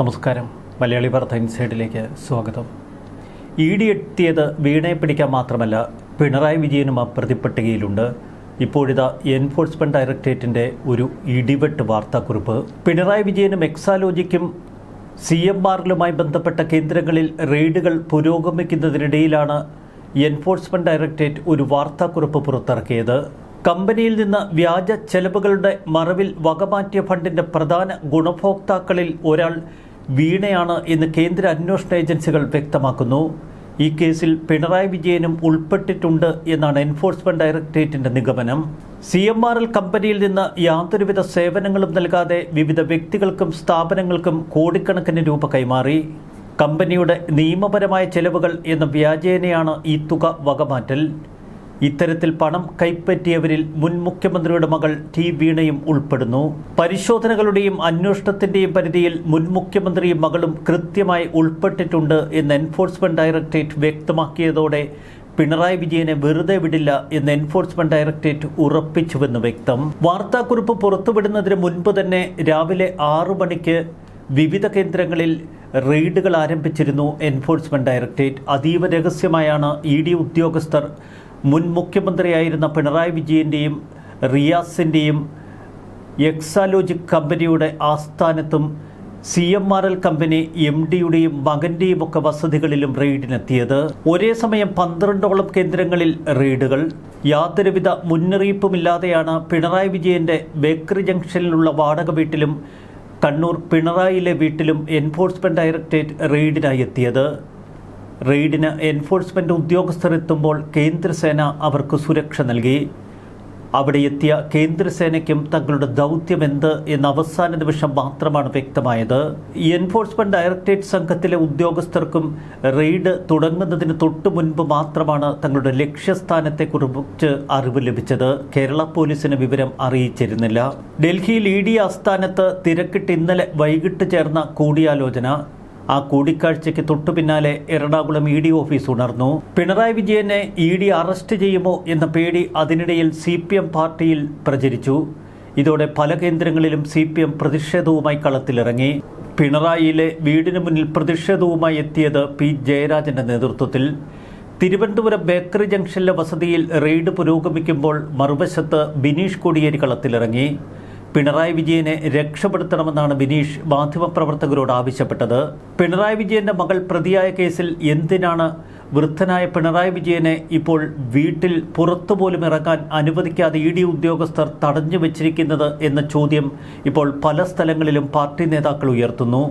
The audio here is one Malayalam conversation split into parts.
നമസ്കാരം. മലയാളി വാർത്ത ഇൻസൈഡിലേക്ക് സ്വാഗതം. ഇഡി എത്തിയത് വീണയെ പിടിക്കാൻ മാത്രമല്ല, പിണറായി വിജയനും ആ പ്രതിപ്പട്ടികയിലുണ്ട്. ഇപ്പോഴിതാ എൻഫോഴ്സ്മെന്റ് ഡയറക്ടറേറ്റിൻ്റെ ഒരു ഇടിവെട്ട് വാർത്താക്കുറിപ്പ്. പിണറായി വിജയനും എക്സാലോജിക്കും CMRലുമായി ബന്ധപ്പെട്ട കേന്ദ്രങ്ങളിൽ റെയ്ഡുകൾ പുരോഗമിക്കുന്നതിനിടയിലാണ് എൻഫോഴ്സ്മെന്റ് ഡയറക്ടറേറ്റ് ഒരു വാർത്താക്കുറിപ്പ് പുറത്തിറക്കിയത്. കമ്പനിയിൽ നിന്ന് വ്യാജ ചെലവുകളുടെ മറവിൽ വകമാറ്റിയ ഫണ്ടിന്റെ പ്രധാന ഗുണഭോക്താക്കളിൽ ഒരാൾ വീണയാണ് എന്ന് കേന്ദ്ര അന്വേഷണ ഏജൻസികൾ വ്യക്തമാക്കുന്നു. ഈ കേസിൽ പിണറായി വിജയനും ഉൾപ്പെട്ടിട്ടുണ്ട് എന്നാണ് എൻഫോഴ്സ്മെന്റ് ഡയറക്ടറേറ്റിന്റെ നിഗമനം. CMRL കമ്പനിയിൽ നിന്ന് യാതൊരുവിധ സേവനങ്ങളും നൽകാതെ വിവിധ വ്യക്തികൾക്കും സ്ഥാപനങ്ങൾക്കും കോടിക്കണക്കിന് രൂപ കൈമാറി. കമ്പനിയുടെ നിയമപരമായ ചെലവുകൾ എന്ന വ്യാജേനയാണ് ഈ തുക വകമാറ്റൽ. ഇത്തരത്തിൽ പണം കൈപ്പറ്റിയവരിൽ മുൻ മുഖ്യമന്ത്രിയുടെ മകൾ T വീണയും ഉൾപ്പെടുന്നു. പരിശോധനകളുടെയും അന്വേഷണത്തിന്റെയും പരിധിയിൽ മുൻ മുഖ്യമന്ത്രിയും മകളും കൃത്യമായി ഉൾപ്പെട്ടിട്ടുണ്ട് എന്ന് എൻഫോഴ്സ്മെന്റ് ഡയറക്ടറേറ്റ് വ്യക്തമാക്കിയതോടെ പിണറായി വിജയനെ വെറുതെ വിടില്ല എന്ന് എൻഫോഴ്സ്മെന്റ് ഡയറക്ടറേറ്റ് ഉറപ്പിച്ചുവെന്ന് വ്യക്തം. വാർത്താക്കുറിപ്പ് പുറത്തുവിടുന്നതിന് മുൻപ് തന്നെ രാവിലെ 6 മണിക്ക് വിവിധ കേന്ദ്രങ്ങളിൽ റെയ്ഡുകൾ ആരംഭിച്ചിരുന്നു എൻഫോഴ്സ്മെന്റ് ഡയറക്ടറേറ്റ്. അതീവ രഹസ്യമായാണ് ED ഉദ്യോഗസ്ഥർ മുൻ മുഖ്യമന്ത്രിയായിരുന്ന പിണറായി വിജയൻ്റെയും റിയാസിൻ്റെയും എക്സാലോജിക് കമ്പനിയുടെ ആസ്ഥാനത്തും CMRL കമ്പനി MDയുടെയും മകൻ്റെയും ഒക്കെ വസതികളിലും റെയ്ഡിനെത്തിയത്. ഒരേ സമയം 12ഓളം കേന്ദ്രങ്ങളിൽ റെയ്ഡുകൾ. യാതൊരുവിധ മുന്നറിയിപ്പുമില്ലാതെയാണ് പിണറായി വിജയൻ്റെ ബേക്കറി ജംഗ്ഷനിലുള്ള വാടക വീട്ടിലും കണ്ണൂർ പിണറായിയിലെ വീട്ടിലും എൻഫോഴ്സ്മെന്റ് ഡയറക്ടറേറ്റ് റെയ്ഡിനായി എത്തിയത്. റെയ്ഡിന് എൻഫോഴ്സ്മെന്റ് ഉദ്യോഗസ്ഥർ എത്തുമ്പോൾ കേന്ദ്രസേന അവർക്ക് സുരക്ഷ നൽകി. അവിടെ എത്തിയ കേന്ദ്രസേനയ്ക്കും തങ്ങളുടെ ദൗത്യം എന്ത് എന്ന അവസാന നിമിഷം മാത്രമാണ് വ്യക്തമായത്. എൻഫോഴ്സ്മെന്റ് ഡയറക്ടറേറ്റ് സംഘത്തിലെ ഉദ്യോഗസ്ഥർക്കും റെയ്ഡ് തുടങ്ങുന്നതിന് തൊട്ടു മുൻപ് മാത്രമാണ് തങ്ങളുടെ ലക്ഷ്യസ്ഥാനത്തെക്കുറിച്ച് അറിവ് ലഭിച്ചത്. കേരള പോലീസിന് വിവരം അറിയിച്ചിരുന്നില്ല. ഡൽഹിയിൽ ED ആസ്ഥാനത്ത് തിരക്കിട്ട് ഇന്നലെ വൈകിട്ട് ചേർന്ന കൂടിയാലോചന. ആ കൂടിക്കാഴ്ചയ്ക്ക് തൊട്ടു പിന്നാലെ എറണാകുളം ED ഓഫീസ് ഉണർന്നു. പിണറായി വിജയനെ ED അറസ്റ്റ് ചെയ്യുമോ എന്ന പേടി അതിനിടയിൽ CPM പാർട്ടിയിൽ പ്രചരിച്ചു. ഇതോടെ പല കേന്ദ്രങ്ങളിലും CPM പ്രതിഷേധവുമായി കളത്തിലിറങ്ങി. പിണറായിയിലെ വീടിന് മുന്നിൽ പ്രതിഷേധവുമായി എത്തിയത് P ജയരാജന്റെ നേതൃത്വത്തിൽ. തിരുവനന്തപുരം ബേക്കറി ജംഗ്ഷനിലെ വസതിയിൽ റെയ്ഡ് പുരോഗമിക്കുമ്പോൾ മറുവശത്ത് ബിനീഷ് കോടിയേരി കളത്തിലിറങ്ങി. പിണറായി വിജയനെ രക്ഷപ്പെടുത്തണമെന്നാണ് ബിനീഷ് മാധ്യമപ്രവർത്തകരോട് ആവശ്യപ്പെട്ടത്. പിണറായി വിജയന്റെ മകൾ പ്രതിയായ കേസിൽ എന്തിനാണ് വൃദ്ധനായ പിണറായി വിജയനെ ഇപ്പോൾ വീട്ടിൽ പുറത്തുപോലും ഇറങ്ങാൻ അനുവദിക്കാതെ ED ഉദ്യോഗസ്ഥർ തടഞ്ഞു വച്ചിരിക്കുന്നത് എന്ന ചോദ്യം ഇപ്പോൾ പല സ്ഥലങ്ങളിലും പാർട്ടി നേതാക്കൾ ഉയർത്തുന്നു.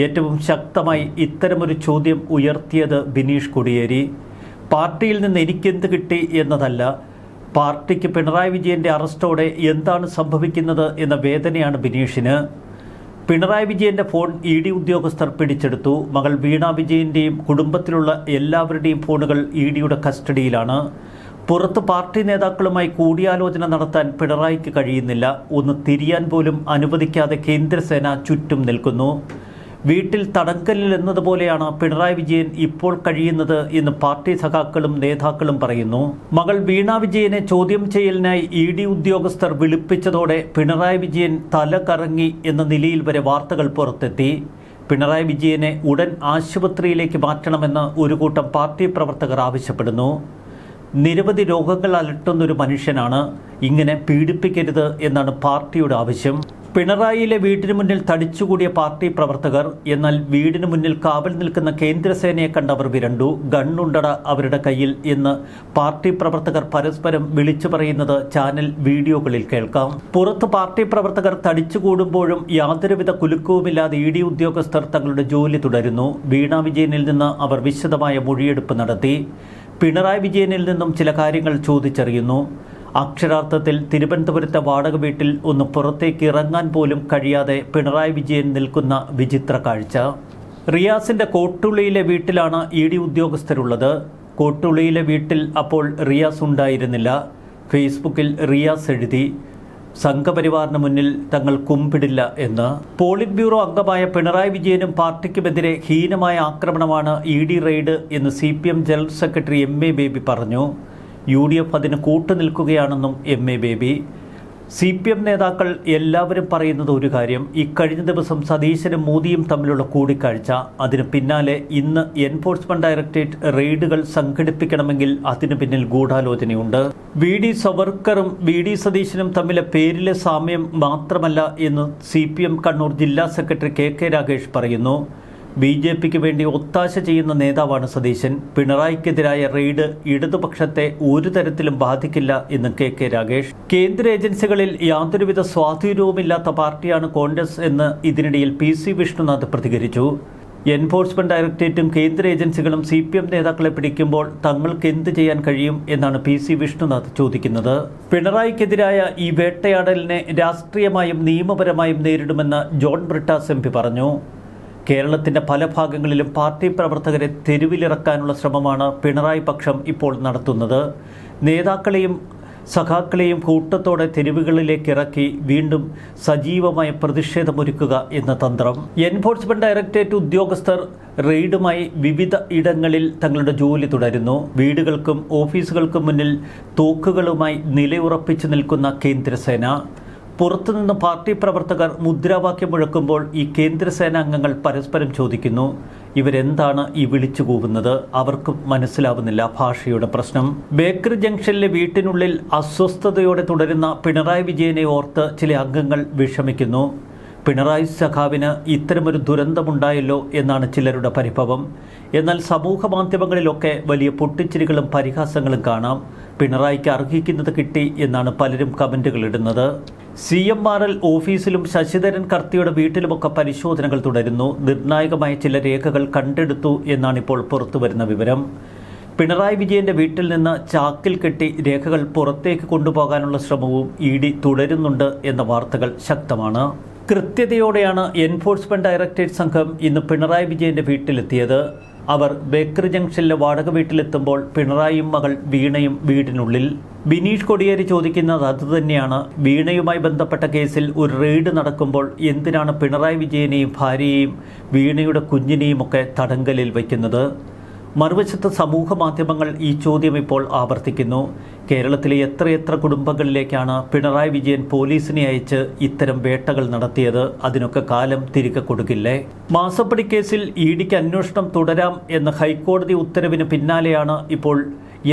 ഏറ്റവും ശക്തമായി ഇത്തരമൊരു ചോദ്യം ഉയർത്തിയത് ബിനീഷ് കോടിയേരി. പാർട്ടിയിൽ നിന്ന് എനിക്കെന്ത് കിട്ടി എന്നതല്ല, പാർട്ടിക്ക് പിണറായി വിജയന്റെ അറസ്റ്റോടെ എന്താണ് സംഭവിക്കുന്നത് എന്ന വേദനയാണ് ബിനീഷിന്. പിണറായി വിജയന്റെ ഫോൺ ED ഉദ്യോഗസ്ഥർ പിടിച്ചെടുത്തു. മകൾ വീണ വിജയന്റെയും കുടുംബത്തിലുള്ള എല്ലാവരുടെയും ഫോണുകൾ EDയുടെ കസ്റ്റഡിയിലാണ്. പുറത്ത് പാർട്ടി നേതാക്കളുമായി കൂടിയാലോചന നടത്താൻ പിണറായിക്ക് കഴിയുന്നില്ല. ഒന്ന് തിരിയാൻ പോലും അനുവദിക്കാതെ കേന്ദ്രസേന ചുറ്റും നിൽക്കുന്നു. വീട്ടിൽ തടങ്കലിൽ എന്നതുപോലെയാണ് പിണറായി വിജയൻ ഇപ്പോൾ കഴിയുന്നത് എന്ന് പാർട്ടി സഖാക്കളും നേതാക്കളും പറയുന്നു. മകൾ വീണ വിജയനെ ചോദ്യം ചെയ്യലിനായി ED ഉദ്യോഗസ്ഥർ വിളിപ്പിച്ചതോടെ പിണറായി വിജയൻ തല കറങ്ങി എന്ന നിലയിൽ വരെ വാർത്തകൾ പുറത്തെത്തി. പിണറായി വിജയനെ ഉടൻ ആശുപത്രിയിലേക്ക് മാറ്റണമെന്ന് ഒരു കൂട്ടം പാർട്ടി പ്രവർത്തകർ ആവശ്യപ്പെടുന്നു. നിരവധി രോഗങ്ങൾ അലട്ടുന്നൊരു മനുഷ്യനാണ്, ഇങ്ങനെ പീഡിപ്പിക്കരുത് എന്നാണ് പാർട്ടിയുടെ ആവശ്യം. പിണറായിയിലെ വീടിന് മുന്നിൽ തടിച്ചുകൂടിയ പാർട്ടി പ്രവർത്തകർ. എന്നാൽ വീടിന് മുന്നിൽ കാവൽ നിൽക്കുന്ന കേന്ദ്രസേനയെ കണ്ടവർ വിരണ്ടു. ഗണ്ണുണ്ടട അവരുടെ കയ്യിൽ എന്ന് പാർട്ടി പ്രവർത്തകർ പരസ്പരം വിളിച്ചു പറയുന്നത് ചാനൽ വീഡിയോകളിൽ കേൾക്കാം. പുറത്ത് പാർട്ടി പ്രവർത്തകർ തടിച്ചുകൂടുമ്പോഴും യാതൊരുവിധ കുലുക്കവുമില്ലാതെ ED ഉദ്യോഗസ്ഥർ തങ്ങളുടെ ജോലി തുടരുന്നു. വീണ വിജയനിൽ നിന്ന് അവർ വിശദമായ മൊഴിയെടുപ്പ് നടത്തി. പിണറായി വിജയനിൽ നിന്നും ചില കാര്യങ്ങൾ ചോദിച്ചറിയുന്നു. അക്ഷരാർത്ഥത്തിൽ തിരുവനന്തപുരത്തെ വാടക വീട്ടിൽ ഒന്ന് പുറത്തേക്ക് ഇറങ്ങാൻ പോലും കഴിയാതെ പിണറായി വിജയൻ നിൽക്കുന്ന വിചിത്ര കാഴ്ച. റിയാസിന്റെ കോട്ടുള്ളിയിലെ വീട്ടിലാണ് ED ഉദ്യോഗസ്ഥരുള്ളത്. കോട്ടുള്ളിയിലെ വീട്ടിൽ അപ്പോൾ റിയാസ് ഉണ്ടായിരുന്നില്ല. ഫേസ്ബുക്കിൽ റിയാസ് എഴുതി, സംഘപരിവാറിന് മുന്നിൽ തങ്ങൾ കുമ്പിടില്ല എന്ന്. പോളിറ്റ് ബ്യൂറോ അംഗമായ പിണറായി വിജയനും പാർട്ടിക്കുമെതിരെ ഹീനമായ ആക്രമണമാണ് ED റെയ്ഡ് എന്ന് CPM general secretary MA baby പറഞ്ഞു. UDF അതിന് കൂട്ടുനിൽക്കുകയാണെന്നും MA ബേബി. CPM നേതാക്കൾ എല്ലാവരും പറയുന്നത് ഒരു കാര്യം, ഇക്കഴിഞ്ഞ ദിവസം സതീശനും മോദിയും തമ്മിലുള്ള കൂടിക്കാഴ്ച, അതിന് പിന്നാലെ ഇന്ന് എൻഫോഴ്സ്മെന്റ് ഡയറക്ടറേറ്റ് റെയ്ഡുകൾ സംഘടിപ്പിക്കണമെങ്കിൽ അതിന് പിന്നിൽ ഗൂഢാലോചനയുണ്ട്. VD സവർക്കറും VD സതീശനും തമ്മിലെ പേരിലെ സാമ്യം മാത്രമല്ല എന്ന് CPM കണ്ണൂർ ജില്ലാ സെക്രട്ടറി KK രാഗേഷ് പറയുന്നു. BJPക്ക് വേണ്ടി ഒത്താശ ചെയ്യുന്ന നേതാവാണ് സതീശൻ. പിണറായിക്കെതിരായ റെയ്ഡ് ഇടതുപക്ഷത്തെ ഒരു തരത്തിലും ബാധിക്കില്ല എന്ന് KK രാഗേഷ്. കേന്ദ്ര ഏജൻസികളിൽ യാതൊരുവിധ സ്വാധീനവുമില്ലാത്ത പാർട്ടിയാണ് കോൺഗ്രസ് എന്ന് ഇതിനിടയിൽ PC വിഷ്ണുനാഥ് പ്രതികരിച്ചു. എൻഫോഴ്സ്മെന്റ് ഡയറക്ടറേറ്റും കേന്ദ്ര ഏജൻസികളും CPM നേതാക്കളെ പിടിക്കുമ്പോൾ തങ്ങൾക്ക് എന്ത് ചെയ്യാൻ കഴിയും എന്നാണ് PC വിഷ്ണുനാഥ് ചോദിക്കുന്നത്. പിണറായിക്കെതിരായ ഈ വേട്ടയാടലിനെ രാഷ്ട്രീയമായും നിയമപരമായും നേരിടുമെന്ന് ജോൺ ബ്രിട്ടാസ് MP പറഞ്ഞു. കേരളത്തിൻ്റെ പല ഭാഗങ്ങളിലും പാർട്ടി പ്രവർത്തകരെ തെരുവിലിറക്കാനുള്ള ശ്രമമാണ് പിണറായി പക്ഷം ഇപ്പോൾ നടത്തുന്നത്. നേതാക്കളെയും സഖാക്കളെയും കൂട്ടത്തോടെ തെരുവുകളിലേക്ക് ഇറക്കി വീണ്ടും സജീവമായ പ്രതിഷേധമൊരുക്കുക എന്ന തന്ത്രം. എൻഫോഴ്സ്മെന്റ് ഡയറക്ടറേറ്റ് ഉദ്യോഗസ്ഥർ റെയ്ഡുമായി വിവിധ ഇടങ്ങളിൽ തങ്ങളുടെ ജോലി തുടരുന്നു. വീടുകൾക്കും ഓഫീസുകൾക്കും മുന്നിൽ തോക്കുകളുമായി നിലയുറപ്പിച്ചു നിൽക്കുന്ന കേന്ദ്രസേന. പുറത്തുനിന്ന് പാർട്ടി പ്രവർത്തകർ മുദ്രാവാക്യം മുഴക്കുമ്പോൾ ഈ കേന്ദ്രസേന അംഗങ്ങൾ പരസ്പരം ചോദിക്കുന്നു, ഇവരെന്താണ് ഈ വിളിച്ചു കൂവുന്നത്? അവർക്കും മനസ്സിലാവുന്നില്ല ഭാഷയുടെ പ്രശ്നം. ബേക്കറി ജംഗ്ഷനിലെ വീട്ടിനുള്ളിൽ അസ്വസ്ഥതയോടെ തുടരുന്ന പിണറായി വിജയനെ ഓർത്ത് ചില അംഗങ്ങൾ വിഷമിക്കുന്നു. പിണറായി സഖാവിന് ഇത്തരമൊരു ദുരന്തമുണ്ടായല്ലോ എന്നാണ് ചിലരുടെ പരിഭവം. എന്നാൽ സമൂഹ മാധ്യമങ്ങളിലൊക്കെ വലിയ പൊട്ടിച്ചിരികളും പരിഹാസങ്ങളും കാണാം. പിണറായിക്ക് അർഹിക്കുന്നത് കിട്ടി എന്നാണ് പലരും കമൻറ്റുകൾ ഇടുന്നത്. CMRL ഓഫീസിലും ശശിധരൻ കർത്തിയുടെ വീട്ടിലുമൊക്കെ പരിശോധനകൾ തുടരുന്നു. നിർണായകമായ ചില രേഖകൾ കണ്ടെടുത്തു എന്നാണിപ്പോൾ പുറത്തുവരുന്ന വിവരം. പിണറായി വിജയന്റെ വീട്ടിൽ നിന്ന് ചാക്കിൽ കെട്ടി രേഖകൾ പുറത്തേക്ക് കൊണ്ടുപോകാനുള്ള ശ്രമവും ED തുടരുന്നുണ്ട് എന്ന വാർത്തകൾ ശക്തമാണ്. കൃത്യതയോടെയാണ് എൻഫോഴ്സ്മെന്റ് ഡയറക്ടറേറ്റ് സംഘം ഇന്ന് പിണറായി വിജയന്റെ വീട്ടിലെത്തിയത്. അവർ ബേക്കറി ജംഗ്ഷനിലെ വാടക വീട്ടിലെത്തുമ്പോൾ പിണറായിയും മകൾ വീണയും വീടിനുള്ളിൽ. ബിനീഷ് കൊടിയേരി ചോദിക്കുന്നത് അതുതന്നെയാണ്. വീണയുമായി ബന്ധപ്പെട്ട കേസിൽ ഒരു റെയ്ഡ് നടക്കുമ്പോൾ എന്തിനാണ് പിണറായി വിജയനെയും ഭാര്യയെയും വീണയുടെ കുഞ്ഞിനെയും ഒക്കെ തടങ്കലിൽ വയ്ക്കുന്നത്? മറുവശത്ത് സമൂഹ മാധ്യമങ്ങൾ ഈ ചോദ്യം ഇപ്പോൾ ആവർത്തിക്കുന്നു. കേരളത്തിലെ എത്രയെത്ര കുടുംബങ്ങളിലേക്കാണ് പിണറായി വിജയൻ പോലീസിനെ അയച്ച് ഇത്തരം വേട്ടകൾ നടത്തിയത്? അതിനൊക്കെ കാലം തിരികെ കൊടുക്കില്ലേ? മാസപ്പടി കേസിൽ EDക്ക് അന്വേഷണം തുടരാം എന്ന ഹൈക്കോടതി ഉത്തരവിന് പിന്നാലെയാണ് ഇപ്പോൾ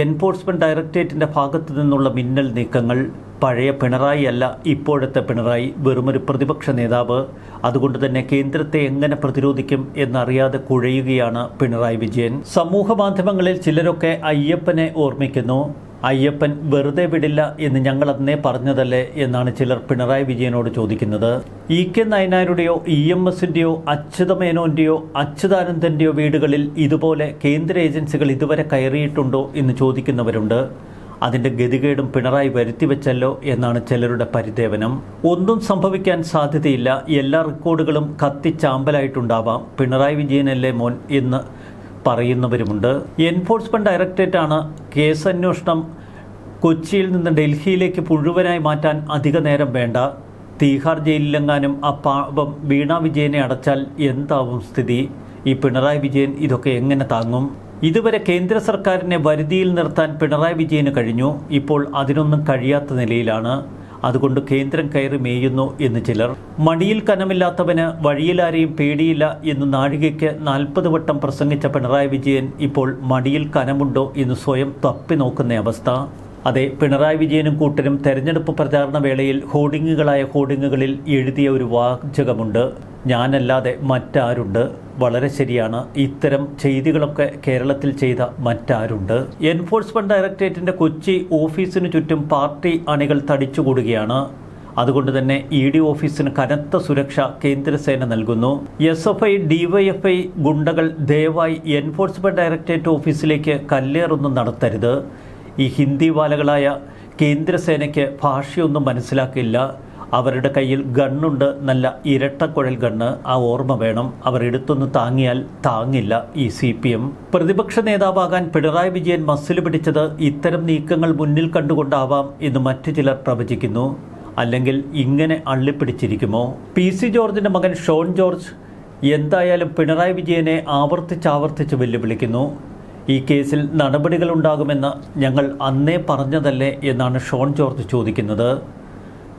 എൻഫോഴ്സ്മെന്റ് ഡയറക്ടറേറ്റിന്റെ ഭാഗത്തു നിന്നുള്ള മിന്നൽ നീക്കങ്ങൾ. പഴയ പിണറായി അല്ല ഇപ്പോഴത്തെ പിണറായി, വെറുമൊരു പ്രതിപക്ഷ നേതാവ്. അതുകൊണ്ട് തന്നെ കേന്ദ്രത്തെ എങ്ങനെ പ്രതിരോധിക്കും എന്നറിയാതെ കുഴയുകയാണ് പിണറായി വിജയൻ. സമൂഹ മാധ്യമങ്ങളിൽ ചിലരൊക്കെ അയ്യപ്പനെ ഓർമ്മിക്കുന്നു. അയ്യപ്പൻ വെറുതെ വിടില്ല എന്ന് ഞങ്ങൾ അന്നേ പറഞ്ഞതല്ലേ എന്നാണ് ചിലർ പിണറായി വിജയനോട് ചോദിക്കുന്നത്. EK നായനാരുടെയോ EMSന്റെയോ അച്യുതമേനോന്റെയോ അച്യുതാനന്ദന്റെയോ വീടുകളിൽ ഇതുപോലെ കേന്ദ്ര ഏജൻസികൾ ഇതുവരെ കയറിയിട്ടുണ്ടോ എന്ന് ചോദിക്കുന്നവരുണ്ട്. അതിൻ്റെ ഗതികേടും പിണറായി വരുത്തിവെച്ചല്ലോ എന്നാണ് ചിലരുടെ പരിദേവനം. ഒന്നും സംഭവിക്കാൻ സാധ്യതയില്ല, എല്ലാ റെക്കോർഡുകളും കത്തിച്ചാമ്പലായിട്ടുണ്ടാവാം, പിണറായി വിജയനല്ലേ മോൻ എന്ന് പറയുന്നവരുമുണ്ട്. എൻഫോഴ്സ്മെന്റ് ഡയറക്ടറേറ്റാണ് കേസന്വേഷണം കൊച്ചിയിൽ നിന്ന് ഡൽഹിയിലേക്ക് മുഴുവനായി മാറ്റാൻ അധിക നേരം വേണ്ട. തീഹാർ ജയിലിലെങ്ങാനും ആ പാപം വീണ വിജയനെ അടച്ചാൽ എന്താവും സ്ഥിതി? ഈ പിണറായി വിജയൻ ഇതൊക്കെ എങ്ങനെ താങ്ങും? ഇതുവരെ കേന്ദ്ര സർക്കാരിനെ വരുതിയിൽ നിർത്താൻ പിണറായി വിജയന് കഴിഞ്ഞു. ഇപ്പോൾ അതിനൊന്നും കഴിയാത്ത നിലയിലാണ്. അതുകൊണ്ട് കേന്ദ്രം കയറി മേയുന്നു എന്ന് ചിലർ. മടിയിൽ കനമില്ലാത്തവന് വഴിയിലാരെയും പേടിയില്ല എന്ന് നാഴികയ്ക്ക് 40 വട്ടം പ്രസംഗിച്ച പിണറായി വിജയൻ ഇപ്പോൾ മടിയിൽ കനമുണ്ടോ എന്ന് സ്വയം തപ്പി നോക്കുന്ന അവസ്ഥ. അതെ, പിണറായി വിജയനും കൂട്ടരും തെരഞ്ഞെടുപ്പ് പ്രചാരണ വേളയിൽ ഹോർഡിങ്ങുകളിൽ എഴുതിയ ഒരു വാചകമുണ്ട്, ഞാനല്ലാതെ മറ്റാരുണ്ട്. വളരെ ശരിയാണ്. ഇത്തരം ചെയ്തികളൊക്കെ കേരളത്തിൽ ചെയ്ത മറ്റാരുണ്ട്? എൻഫോഴ്സ്മെന്റ് ഡയറക്ടറേറ്റിന്റെ കൊച്ചി ഓഫീസിനു ചുറ്റും പാർട്ടി അണികൾ തടിച്ചുകൂടുകയാണ്. അതുകൊണ്ട് തന്നെ ED ഓഫീസിന് കനത്ത സുരക്ഷ കേന്ദ്രസേന നൽകുന്നു. SFI DYFI ഗുണ്ടകൾ ദയവായി എൻഫോഴ്സ്മെന്റ് ഡയറക്ടറേറ്റ് ഓഫീസിലേക്ക് കല്ലേറൊന്നും നടത്തരുത്. ഈ ഹിന്ദി വാലകളായ കേന്ദ്രസേനയ്ക്ക് ഭാഷയൊന്നും മനസ്സിലാക്കില്ല. അവരുടെ കയ്യിൽ ഗണ്ണുണ്ട്, നല്ല ഇരട്ടക്കുഴൽ ഗണ്ണ്. ആ ഓർമ്മ വേണം. അവർ എടുത്തൊന്ന് താങ്ങിയാൽ താങ്ങില്ല ഈ CPM. പ്രതിപക്ഷ നേതാവാകാൻ പിണറായി വിജയൻ മസ്സിൽ പിടിച്ചത് ഇത്തരം നീക്കങ്ങൾ മുന്നിൽ കണ്ടുകൊണ്ടാവാം എന്ന് മറ്റു ചിലർ പ്രവചിക്കുന്നു. അല്ലെങ്കിൽ ഇങ്ങനെ അള്ളിപ്പിടിച്ചിരിക്കുമോ? PC ജോർജിന്റെ മകൻ ഷോൺ ജോർജ് എന്തായാലും പിണറായി വിജയനെ ആവർത്തിച്ച് വെല്ലുവിളിക്കുന്നു. ഈ കേസിൽ നടപടികളുണ്ടാകുമെന്ന് ഞങ്ങൾ അന്നേ പറഞ്ഞതല്ലേ എന്നാണ് ഷോൺ ജോർജ് ചോദിക്കുന്നത്.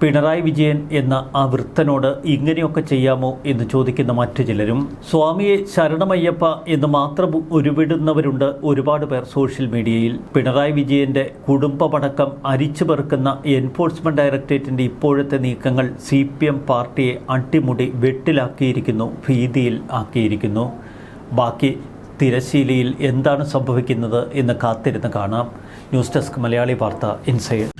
പിണറായി വിജയൻ എന്ന ആ വൃത്തനോട് ഇങ്ങനെയൊക്കെ ചെയ്യാമോ എന്ന് ചോദിക്കുന്ന മറ്റു ചിലരും, സ്വാമിയെ ശരണമയ്യപ്പ എന്ന് മാത്രം ഉരുവിടുന്നവരുണ്ട് ഒരുപാട് പേർ സോഷ്യൽ മീഡിയയിൽ. പിണറായി വിജയന്റെ കുടുംബമടക്കം അരിച്ചു പെറുക്കുന്ന എൻഫോഴ്സ്മെന്റ് ഡയറക്ടറേറ്റിന്റെ ഇപ്പോഴത്തെ നീക്കങ്ങൾ CPM പാർട്ടിയെ അട്ടിമുടി വെട്ടിലാക്കിയിരിക്കുന്നു, ഭീതിയിൽ ആക്കിയിരിക്കുന്നു. ബാക്കി തിരശ്ശീലയിൽ എന്താണ് സംഭവിക്കുന്നത് എന്ന് കാത്തിരുന്ന് കാണാം. ന്യൂസ് ഡെസ്ക് മലയാളി വാർത്ത ഇൻസൈഡ്.